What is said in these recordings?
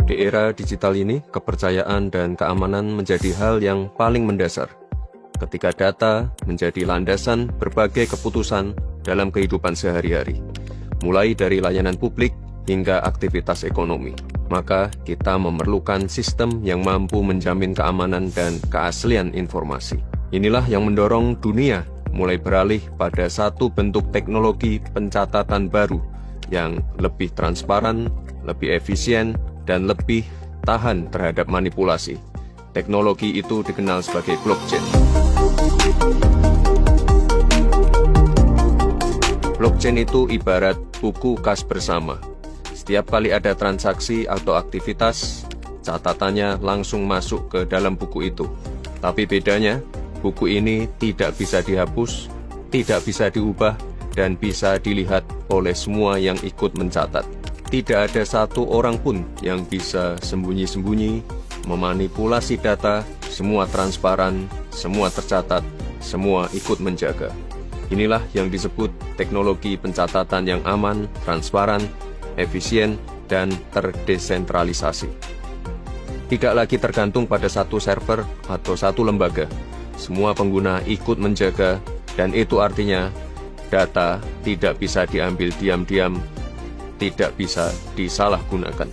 Di era digital ini, kepercayaan dan keamanan menjadi hal yang paling mendasar. Ketika data menjadi landasan berbagai keputusan dalam kehidupan sehari-hari, mulai dari layanan publik hingga aktivitas ekonomi, maka kita memerlukan sistem yang mampu menjamin keamanan dan keaslian informasi. Inilah yang mendorong dunia mulai beralih pada satu bentuk teknologi pencatatan baru yang lebih transparan, lebih efisien, dan lebih tahan terhadap manipulasi. Teknologi itu dikenal sebagai blockchain. Blockchain itu ibarat buku kas bersama. Setiap kali ada transaksi atau aktivitas, catatannya langsung masuk ke dalam buku itu. Tapi bedanya, buku ini tidak bisa dihapus, tidak bisa diubah, dan bisa dilihat oleh semua yang ikut mencatat. Tidak ada satu orang pun yang bisa sembunyi-sembunyi, memanipulasi data, semua transparan, semua tercatat, semua ikut menjaga. Inilah yang disebut teknologi pencatatan yang aman, transparan, efisien, dan terdesentralisasi. Tidak lagi tergantung pada satu server atau satu lembaga. Semua pengguna ikut menjaga, dan itu artinya data tidak bisa diambil diam-diam, tidak bisa disalahgunakan.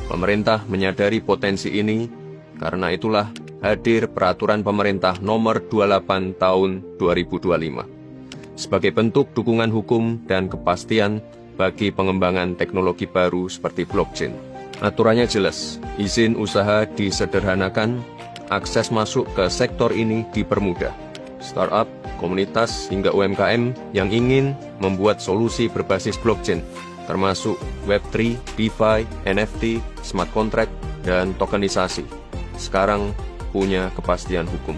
Pemerintah menyadari potensi ini, karena itulah hadir Peraturan Pemerintah Nomor 28 Tahun 2025 sebagai bentuk dukungan hukum dan kepastian bagi pengembangan teknologi baru seperti blockchain. Aturannya jelas, izin usaha disederhanakan, akses masuk ke sektor ini dipermudah. Startup, komunitas, hingga UMKM yang ingin membuat solusi berbasis blockchain, termasuk Web3, DeFi, NFT, smart contract, dan tokenisasi, sekarang punya kepastian hukum.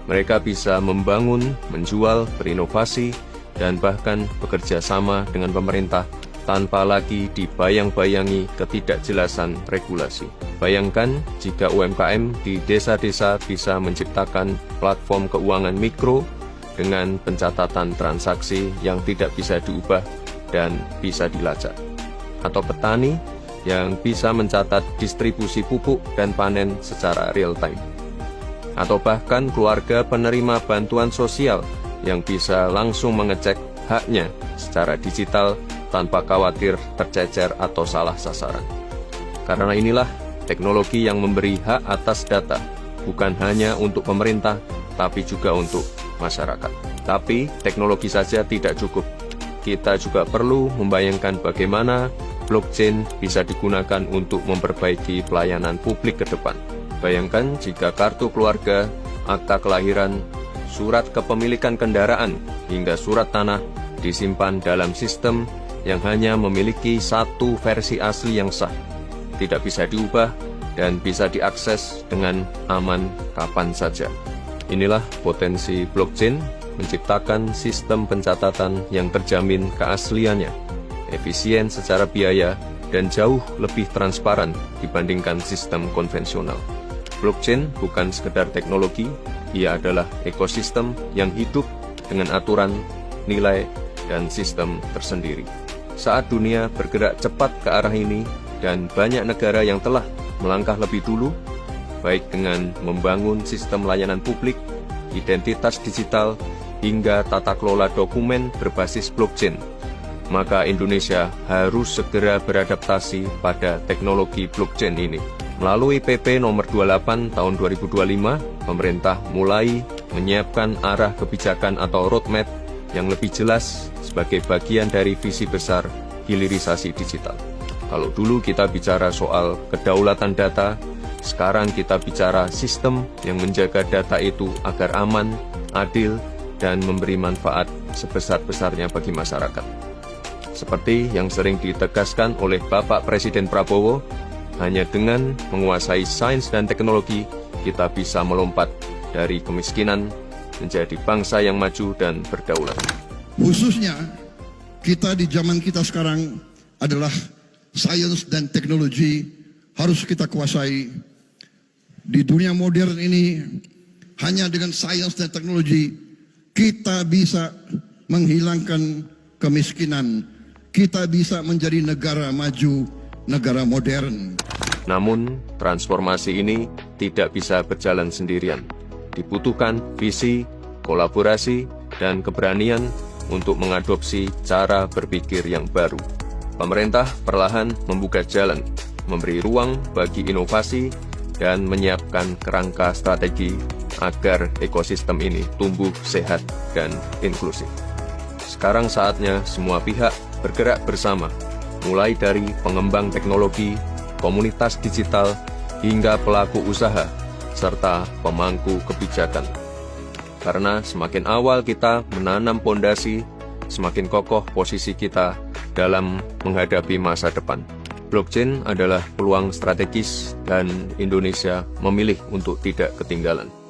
Mereka bisa membangun, menjual, berinovasi, dan bahkan bekerja sama dengan pemerintah tanpa lagi dibayang-bayangi ketidakjelasan regulasi. Bayangkan jika UMKM di desa-desa bisa menciptakan platform keuangan mikro dengan pencatatan transaksi yang tidak bisa diubah dan bisa dilacak. Atau petani yang bisa mencatat distribusi pupuk dan panen secara real time. Atau bahkan keluarga penerima bantuan sosial yang bisa langsung mengecek haknya secara digital tanpa khawatir tercecer atau salah sasaran. Karena inilah teknologi yang memberi hak atas data, bukan hanya untuk pemerintah, tapi juga untuk masyarakat. Tapi teknologi saja tidak cukup. Kita juga perlu membayangkan bagaimana blockchain bisa digunakan untuk memperbaiki pelayanan publik ke depan. Bayangkan jika kartu keluarga, akta kelahiran, surat kepemilikan kendaraan, hingga surat tanah disimpan dalam sistem yang hanya memiliki satu versi asli yang sah, tidak bisa diubah, dan bisa diakses dengan aman kapan saja. Inilah potensi blockchain menciptakan sistem pencatatan yang terjamin keasliannya, efisien secara biaya, dan jauh lebih transparan dibandingkan sistem konvensional. Blockchain bukan sekedar teknologi, ia adalah ekosistem yang hidup dengan aturan, nilai, dan sistem tersendiri. Saat dunia bergerak cepat ke arah ini, dan banyak negara yang telah melangkah lebih dulu, baik dengan membangun sistem layanan publik, identitas digital, hingga tata kelola dokumen berbasis blockchain, maka Indonesia harus segera beradaptasi pada teknologi blockchain ini. Melalui PP Nomor 28 Tahun 2025, pemerintah mulai menyiapkan arah kebijakan atau roadmap yang lebih jelas sebagai bagian dari visi besar hilirisasi digital. Kalau dulu kita bicara soal kedaulatan data, sekarang kita bicara sistem yang menjaga data itu agar aman, adil, dan memberi manfaat sebesar-besarnya bagi masyarakat. Seperti yang sering ditegaskan oleh Bapak Presiden Prabowo, hanya dengan menguasai sains dan teknologi, kita bisa melompat dari kemiskinan menjadi bangsa yang maju dan berdaulat. Khususnya, kita di zaman kita sekarang adalah sains dan teknologi harus kita kuasai. Di dunia modern ini, hanya dengan sains dan teknologi, kita bisa menghilangkan kemiskinan. Kita bisa menjadi negara maju, negara modern. Namun, transformasi ini tidak bisa berjalan sendirian. Dibutuhkan visi, kolaborasi, dan keberanian untuk mengadopsi cara berpikir yang baru. Pemerintah perlahan membuka jalan, memberi ruang bagi inovasi, dan menyiapkan kerangka strategi agar ekosistem ini tumbuh sehat dan inklusif. Sekarang saatnya semua pihak bergerak bersama, mulai dari pengembang teknologi, komunitas digital, hingga pelaku usaha, serta pemangku kebijakan. Karena semakin awal kita menanam pondasi, semakin kokoh posisi kita dalam menghadapi masa depan. Blockchain adalah peluang strategis dan Indonesia memilih untuk tidak ketinggalan.